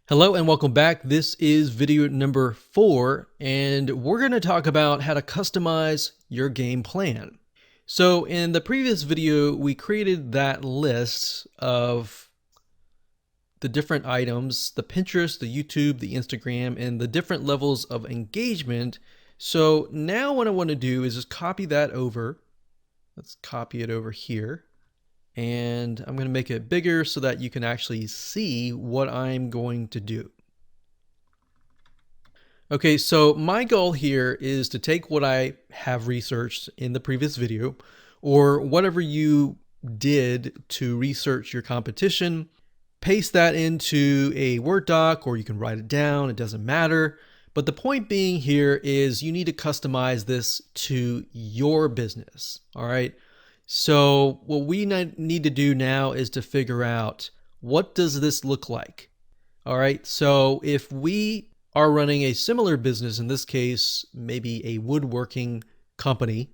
Hello and welcome back. This is video number 4, and we're going to talk about how to customize your game plan. So in the previous video, we created that list of the different items, the Pinterest, the YouTube, the Instagram, and the different levels of engagement. So now what I want to do is just copy that over. Let's copy it over here. And I'm going to make it bigger so that you can actually see what I'm going to do. Okay, so my goal here is to take what I have researched in the previous video, or whatever you did to research your competition, paste that into a Word doc, or you can write it down, it doesn't matter. But the point being here is you need to customize this to your business, all right? So what we need to do now is to figure out, what does this look like? All right, so if we are running a similar business, in this case, maybe a woodworking company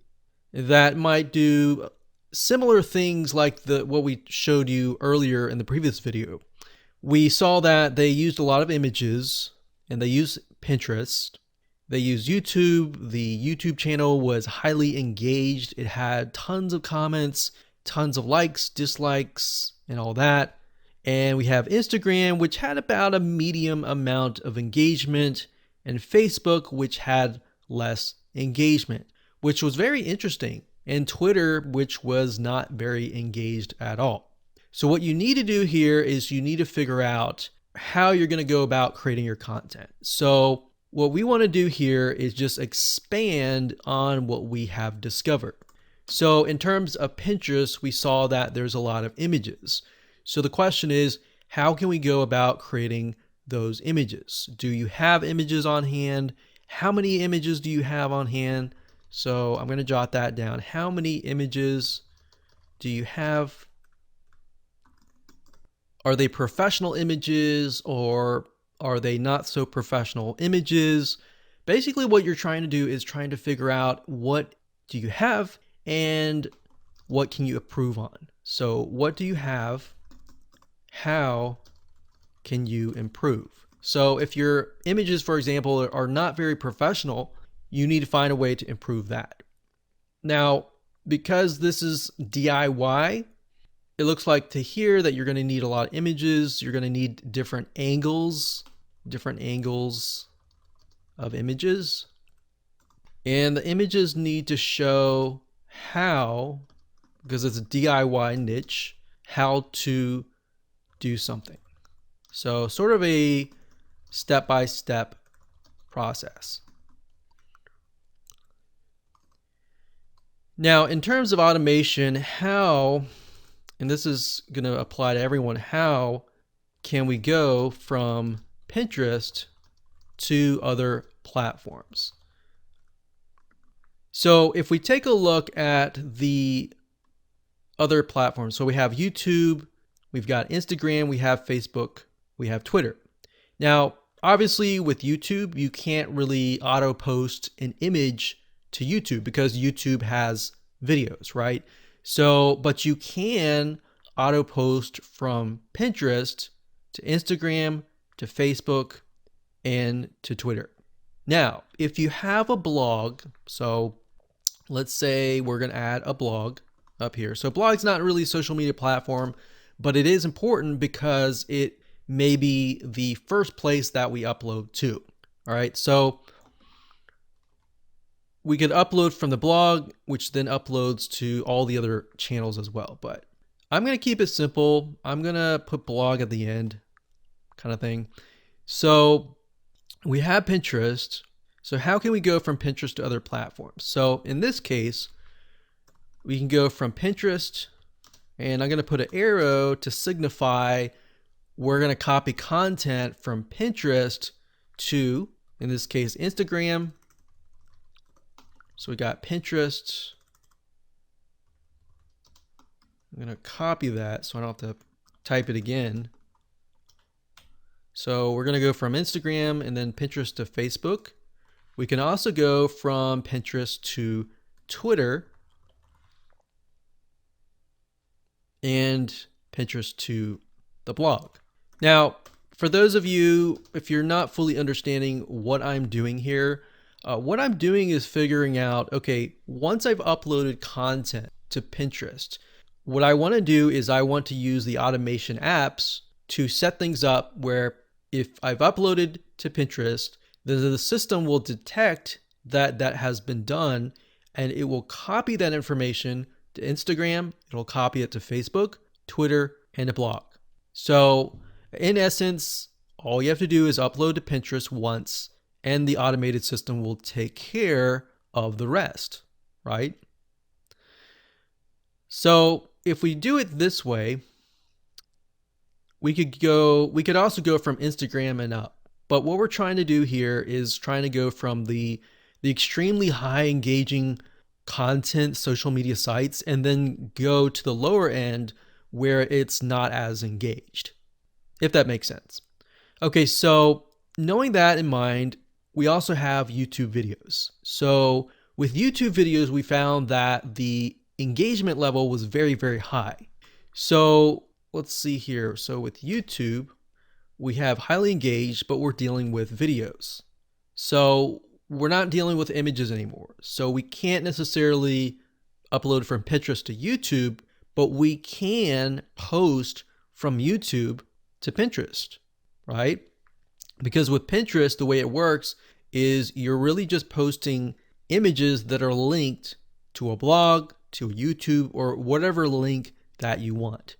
that might do similar things like what we showed you earlier in the previous video. We saw that they used a lot of images and they used Pinterest. They used YouTube. The YouTube channel was highly engaged. It had tons of comments, tons of likes, dislikes, and all that. And we have Instagram, which had about a medium amount of engagement, and Facebook, which had less engagement, which was very interesting, and Twitter, which was not very engaged at all. So what you need to do here is you need to figure out how you're going to go about creating your content. So what we want to do here is just expand on what we have discovered. So in terms of Pinterest, we saw that there's a lot of images. So the question is, how can we go about creating those images? Do you have images on hand? How many images do you have on hand? So I'm going to jot that down. How many images do you have? Are they professional images, or are they not so professional images? Basically what you're trying to do is trying to figure out, what do you have and what can you improve on? So what do you have? How can you improve? So if your images, for example, are not very professional, you need to find a way to improve that. Now, because this is DIY, it looks like to here that you're going to need a lot of images. You're going to need different angles of images. And the images need to show how, because it's a DIY niche, how to do something. So sort of a step-by-step process. Now, in terms of automation, how, and this is going to apply to everyone, how can we go from Pinterest to other platforms? So if we take a look at the other platforms, so we have YouTube, we've got Instagram, we have Facebook, we have Twitter. Now, obviously with YouTube, you can't really auto post an image to YouTube because YouTube has videos, right? So, but you can auto post from Pinterest to Instagram, to Facebook, and to Twitter. Now, if you have a blog, so let's say we're going to add a blog up here. So blog's not really a social media platform, but it is important because it may be the first place that we upload to. All right, so we could upload from the blog, which then uploads to all the other channels as well. But I'm going to keep it simple. I'm going to put blog at the end, kind of thing. So we have Pinterest. So how can we go from Pinterest to other platforms? So in this case, we can go from Pinterest, and I'm going to put an arrow to signify we're going to copy content from Pinterest to, in this case, Instagram. So we got Pinterest. I'm going to copy that so I don't have to type it again. So we're going to go from Instagram and then Pinterest to Facebook. We can also go from Pinterest to Twitter and Pinterest to the blog. Now, for those of you, if you're not fully understanding what I'm doing here, what I'm doing is figuring out, okay, once I've uploaded content to Pinterest, what I want to do is I want to use the automation apps to set things up where if I've uploaded to Pinterest, the system will detect that that has been done, and it will copy that information to Instagram, it'll copy it to Facebook, Twitter, and a blog. So in essence, all you have to do is upload to Pinterest once, and the automated system will take care of the rest, right? So if we do it this way, we could also go from Instagram and up. But what we're trying to do here is trying to go from the extremely high engaging content social media sites and then go to the lower end where it's not as engaged, if that makes sense. Okay, so knowing that in mind, we also have YouTube videos. So with YouTube videos, we found that the engagement level was very, very high. So let's see here. So with YouTube, we have highly engaged, but we're dealing with videos. So we're not dealing with images anymore. So we can't necessarily upload from Pinterest to YouTube, but we can post from YouTube to Pinterest, right? Because with Pinterest, the way it works is you're really just posting images that are linked to a blog, to YouTube, or whatever link that you want.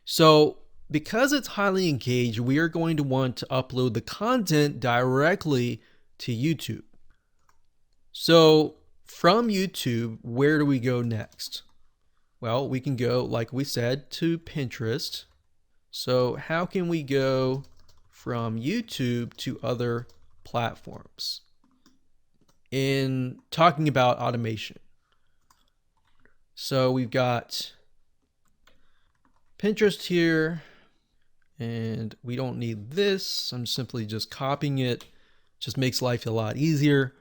So because it's highly engaged, we are going to want to upload the content directly to YouTube. So from YouTube, where do we go next? Well, we can go, like we said, to Pinterest. So how can we go from YouTube to other platforms in talking about automation? So we've got Pinterest here, and we don't need this. I'm simply just copying it. Just makes life a lot easier.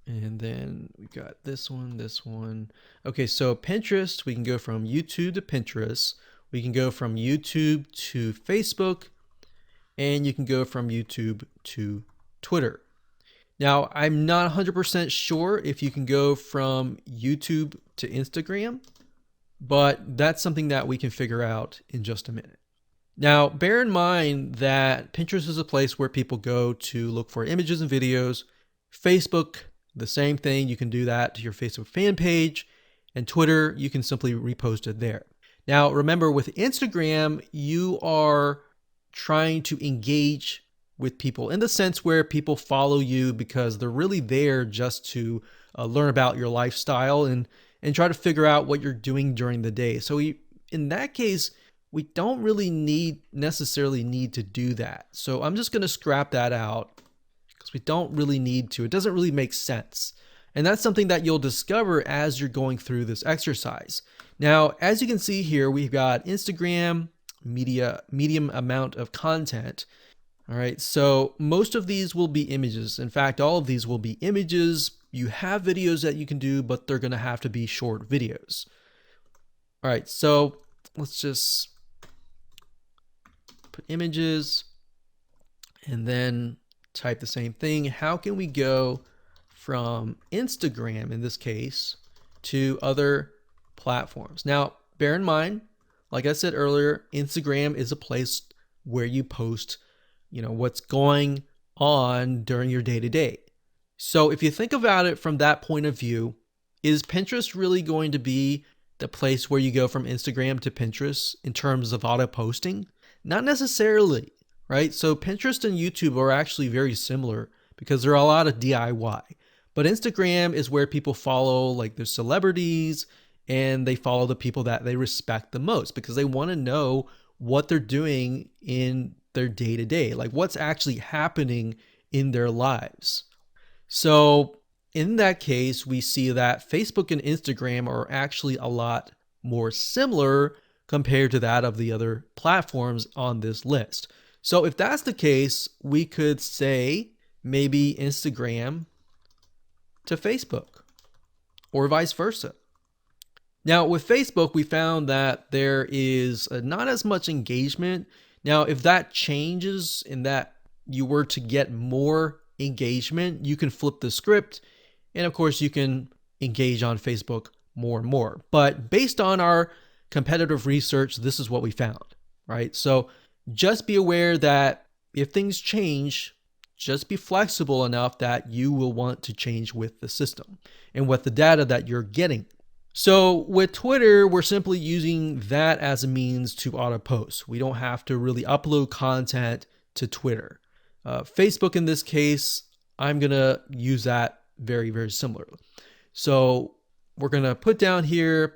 And then we've got this one. Okay, so Pinterest, we can go from YouTube to Pinterest. We can go from YouTube to Facebook, and you can go from YouTube to Twitter. Now, I'm not 100% sure if you can go from YouTube to Instagram, but that's something that we can figure out in just a minute. Now, bear in mind that Pinterest is a place where people go to look for images and videos. Facebook, the same thing. You can do that to your Facebook fan page, and Twitter, you can simply repost it there. Now, remember with Instagram, you are trying to engage with people in the sense where people follow you because they're really there just to learn about your lifestyle and try to figure out what you're doing during the day. So in that case, we don't really necessarily need to do that. So I'm just going to scrap that out because we don't really need to. It doesn't really make sense. And that's something that you'll discover as you're going through this exercise. Now, as you can see here, we've got Instagram, medium amount of content. All right, so most of these will be images. In fact, all of these will be images. You have videos that you can do, but they're going to have to be short videos. All right, so let's just put images and then type the same thing. How can we go from Instagram, in this case, to other platforms? Now, bear in mind, like I said earlier, Instagram is a place where you post, what's going on during your day-to-day. So if you think about it from that point of view, is Pinterest really going to be the place where you go from Instagram to Pinterest in terms of auto posting? Not necessarily, right? So Pinterest and YouTube are actually very similar because there are a lot of DIY. But Instagram is where people follow like their celebrities, and they follow the people that they respect the most because they want to know what they're doing in their day-to-day, like what's actually happening in their lives. So in that case, we see that Facebook and Instagram are actually a lot more similar compared to that of the other platforms on this list. So if that's the case, we could say maybe Instagram to Facebook or vice versa. Now with Facebook, we found that there is not as much engagement. Now, if that changes and that you were to get more engagement, you can flip the script. And of course, you can engage on Facebook more and more. But based on our competitive research, this is what we found, right? So just be aware that if things change, just be flexible enough that you will want to change with the system and with the data that you're getting. So with Twitter, we're simply using that as a means to auto post. We don't have to really upload content to Twitter. Facebook, in this case, I'm going to use that very, very similarly. So we're going to put down here,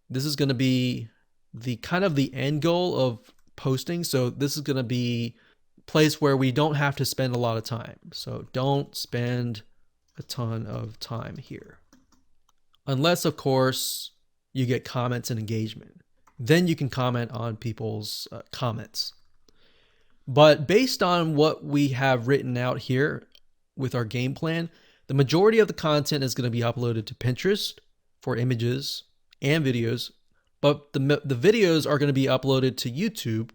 this is going to be the kind of the end goal of posting. So this is going to be a place where we don't have to spend a lot of time. So don't spend a ton of time here. Unless, of course, you get comments and engagement. Then you can comment on people's comments. But based on what we have written out here with our game plan, the majority of the content is going to be uploaded to Pinterest for images and videos, but the videos are going to be uploaded to YouTube,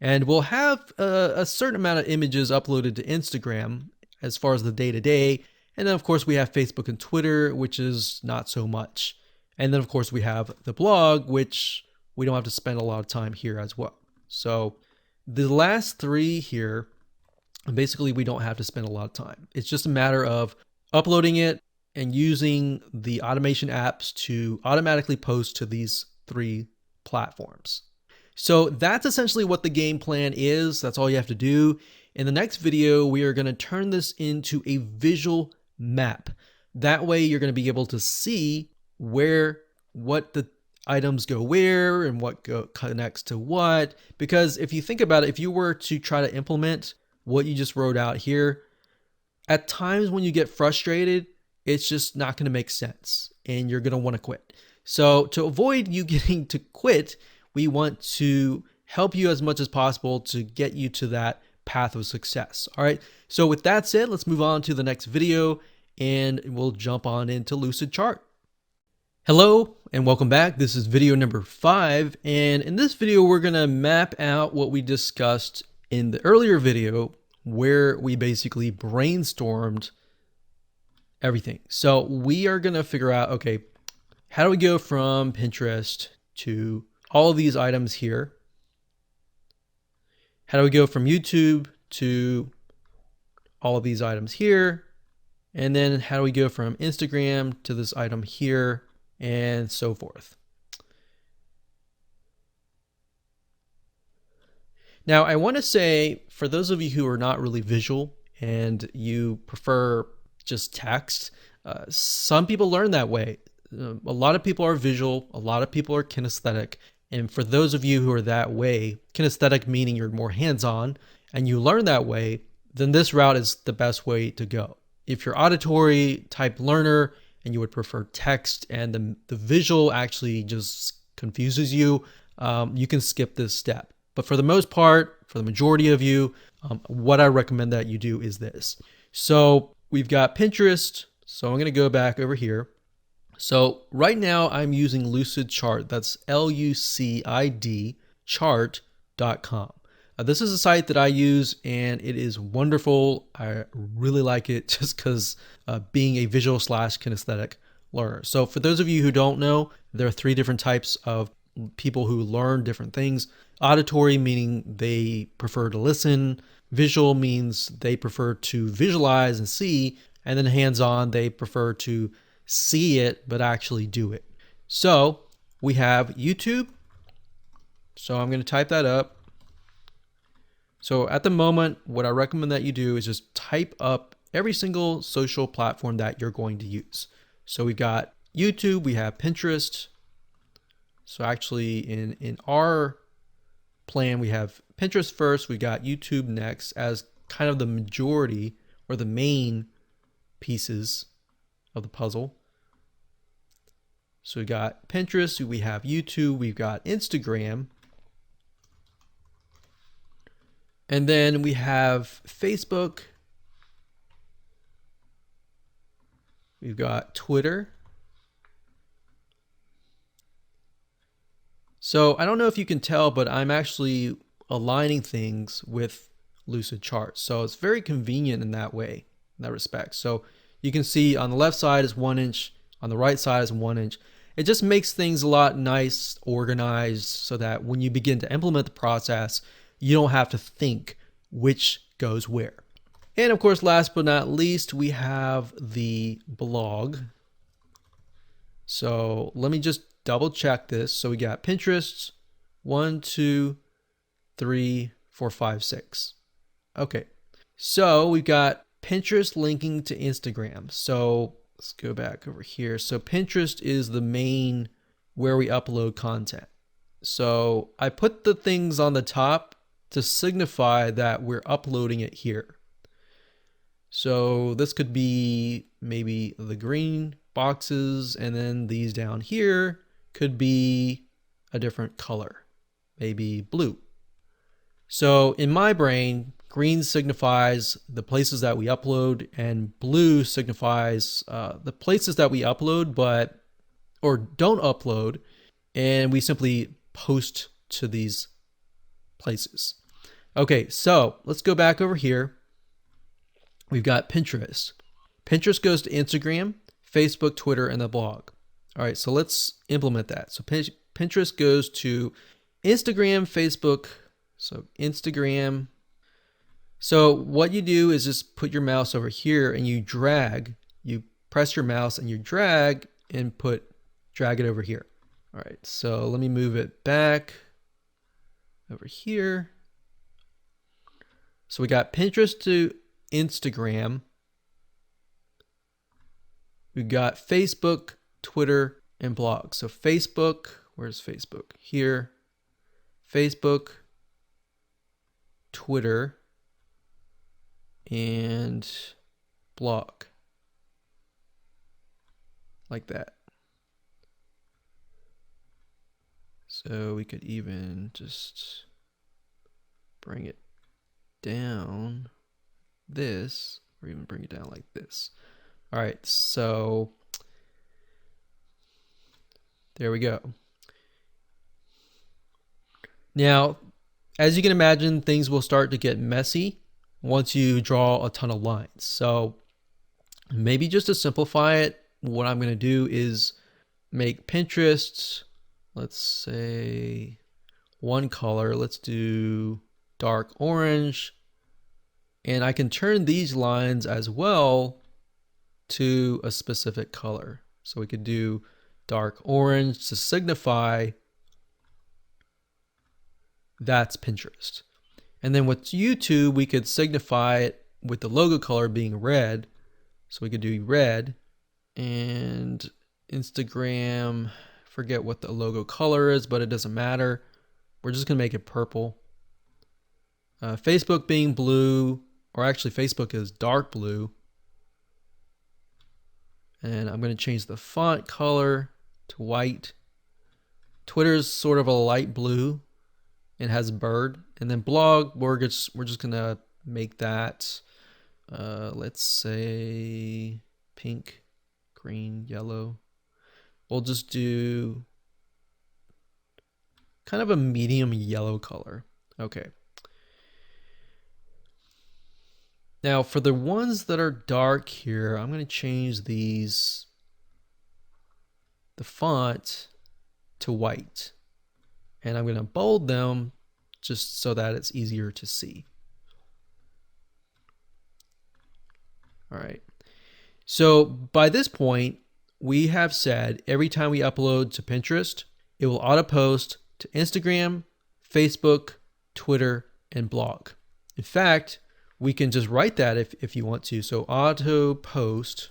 and we'll have a certain amount of images uploaded to Instagram as far as the day-to-day, and then of course we have Facebook and Twitter, which is not so much. And then of course we have the blog, which we don't have to spend a lot of time here as well. So the last three here, basically we don't have to spend a lot of time. It's just a matter of uploading it and using the automation apps to automatically post to these three platforms. So that's essentially what the game plan is. That's all you have to do. In the next video, we are going to turn this into a visual map. That way you're going to be able to see what the items go where and what connects to what. Because if you think about it, if you were to try to implement what you just wrote out here, at times when you get frustrated, it's just not going to make sense and you're going to want to quit. So to avoid you getting to quit, we want to help you as much as possible to get you to that path of success. All right. So with that said, let's move on to the next video and we'll jump on into Lucidchart. Hello and welcome back. This is video number 5. And in this video, we're going to map out what we discussed in the earlier video where we basically brainstormed everything. So we are going to figure out, okay, how do we go from Pinterest to all of these items here? How do we go from YouTube to all of these items here? And then how do we go from Instagram to this item here and so forth? Now, I want to say for those of you who are not really visual and you prefer just text, some people learn that way. A lot of people are visual, a lot of people are kinesthetic. And for those of you who are that way, kinesthetic meaning you're more hands-on and you learn that way, then this route is the best way to go. If you're auditory type learner and you would prefer text and the visual actually just confuses you, you can skip this step. But for the most part, for the majority of you, what I recommend that you do is this. So we've got Pinterest. So I'm going to go back over here. So right now I'm using Lucidchart. That's LUCID chart.com. This is a site that I use and it is wonderful. I really like it just because being a visual / kinesthetic learner. So for those of you who don't know, there are 3 different types of people who learn different things. Auditory, meaning they prefer to listen. Visual means they prefer to visualize and see. And then hands-on, they prefer to see it, but actually do it. So we have YouTube. So I'm going to type that up. So at the moment, what I recommend that you do is just type up every single social platform that you're going to use. So we've got YouTube, we have Pinterest. So actually in our plan, we have Pinterest first, we got YouTube next as kind of the majority or the main pieces of the puzzle. So we got Pinterest, we have YouTube, we've got Instagram. And then we have Facebook. We've got Twitter. So I don't know if you can tell, but I'm actually aligning things with Lucid Charts. So it's very convenient in that way, in that respect. So you can see on the left side is 1 inch, on the right side is 1 inch. It just makes things a lot nice, organized, so that when you begin to implement the process, you don't have to think which goes where. And of course, last but not least, we have the blog. So let me just double check this. So we got Pinterest, 1, 2, 3, 4, 5, 6. Okay. So we've got Pinterest linking to Instagram. So let's go back over here. So Pinterest is the main where we upload content. So I put the things on the top to signify that we're uploading it here. So this could be maybe the green boxes, and then these down here could be a different color, maybe blue. So in my brain, green signifies the places that we upload, and blue signifies the places that we upload or don't upload, and we simply post to these places. Okay, so let's go back over here. We've got Pinterest. Pinterest goes to Instagram, Facebook, Twitter, and the blog. All right, so let's implement that. So Pinterest goes to Instagram, Facebook, so Instagram. So what you do is just put your mouse over here and you drag, you press your mouse and you drag and drag it over here. All right, so let me move it back over here. So we got Pinterest to Instagram. We've got Facebook, Twitter, and blog. So Facebook, where's Facebook? Here. Facebook, Twitter, and blog. Like that. So we could even just bring it down this, or even bring it down like this. All right, so there we go. Now, as you can imagine, things will start to get messy once you draw a ton of lines. So maybe just to simplify it, what I'm going to do is make Pinterest, let's say one color. Let's do dark orange. And I can turn these lines as well to a specific color. So we could do dark orange to signify that's Pinterest. And then with YouTube, we could signify it with the logo color being red. So we could do red. And Instagram, forget what the logo color is, but it doesn't matter. We're just going to make it purple. Facebook being blue, or actually Facebook is dark blue. And I'm going to change the font color to white. Twitter's sort of a light blue and has a bird. And then blog, we're just going to make that, let's say pink, green, yellow. We'll just do kind of a medium yellow color. Okay. Now for the ones that are dark here, I'm going to change the font to white. And I'm going to bold them just so that it's easier to see. All right. So by this point, we have said every time we upload to Pinterest, it will auto post to Instagram, Facebook, Twitter, and blog. In fact, we can just write that if you want to. So auto post,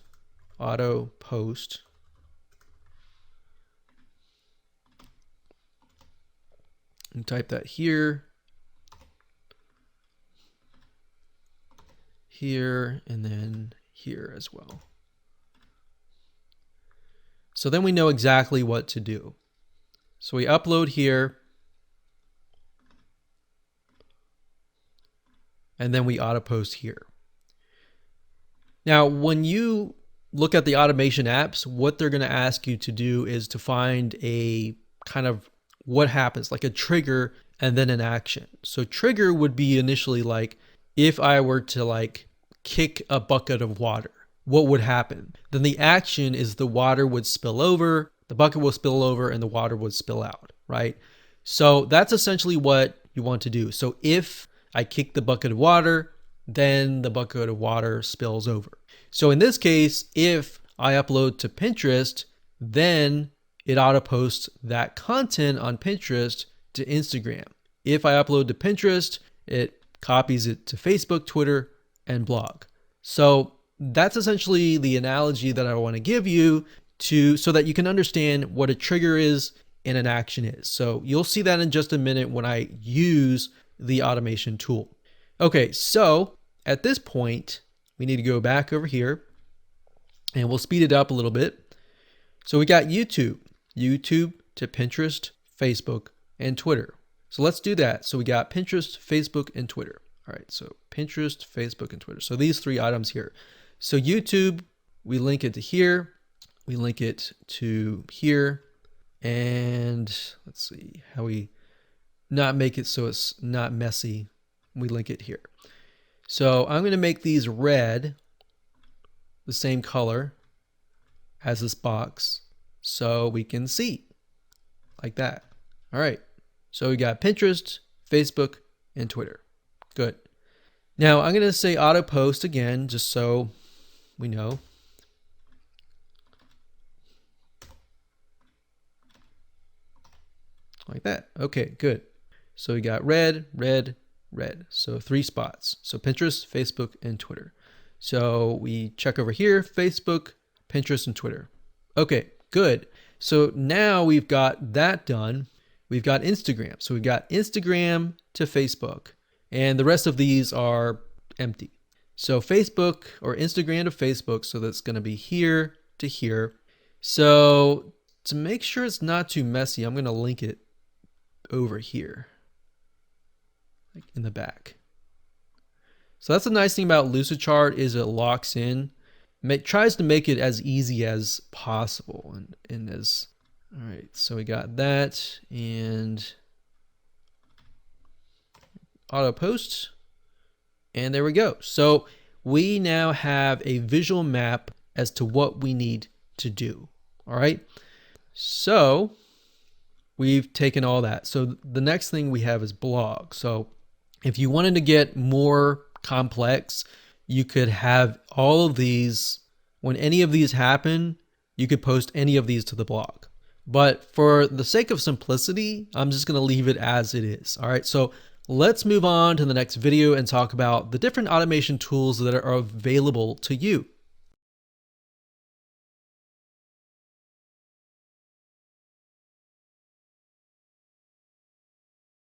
and type that here, and then here as well. So then we know exactly what to do. So we upload here, and then we auto post here. Now, when you look at the automation apps, what they're going to ask you to do is to find a kind of what happens, like a trigger and then an action. So trigger would be initially like, if I were to like kick a bucket of water, what would happen? Then the action is the water would spill over, the bucket will spill over, and the water would spill out, right? So that's essentially what you want to do. So if I kick the bucket of water, then the bucket of water spills over. So in this case, if I upload to Pinterest, then it auto posts that content on Pinterest to Instagram. If I upload to Pinterest, it copies it to Facebook, Twitter, and blog. So that's essentially the analogy that I want to give you so that you can understand what a trigger is and an action is. So you'll see that in just a minute when I use the automation tool. Okay, so at this point, we need to go back over here and we'll speed it up a little bit. So we got YouTube to Pinterest, Facebook, and Twitter. So let's do that. So we got Pinterest, Facebook, and Twitter. All right, so Pinterest, Facebook, and Twitter. So these three items here. So YouTube, we link it to here. We link it to here. And let's see how we not make it so it's not messy. We link it here. So I'm going to make these red, the same color as this box, so we can see like that. All right. So we got Pinterest, Facebook, and Twitter. Good. Now I'm going to say auto post again, just so we know. Like that. Okay, good. So we got red, red, red. So 3 spots. So Pinterest, Facebook, and Twitter. So we check over here, Facebook, Pinterest, and Twitter. Okay, good. So now we've got that done. We've got Instagram. So we've got Instagram to Facebook. And the rest of these are empty. So Facebook or Instagram to Facebook. So that's going to be here to here. So to make sure it's not too messy, I'm going to link it over here, like in the back. So that's the nice thing about Lucidchart is it locks in, tries to make it as easy as possible. And as, all right, so we got that and auto post, and there we go. So we now have a visual map as to what we need to do. All right. So we've taken all that. So the next thing we have is blog. So if you wanted to get more complex, you could have all of these. When any of these happen, you could post any of these to the blog. But for the sake of simplicity, I'm just going to leave it as it is. All right. So let's move on to the next video and talk about the different automation tools that are available to you.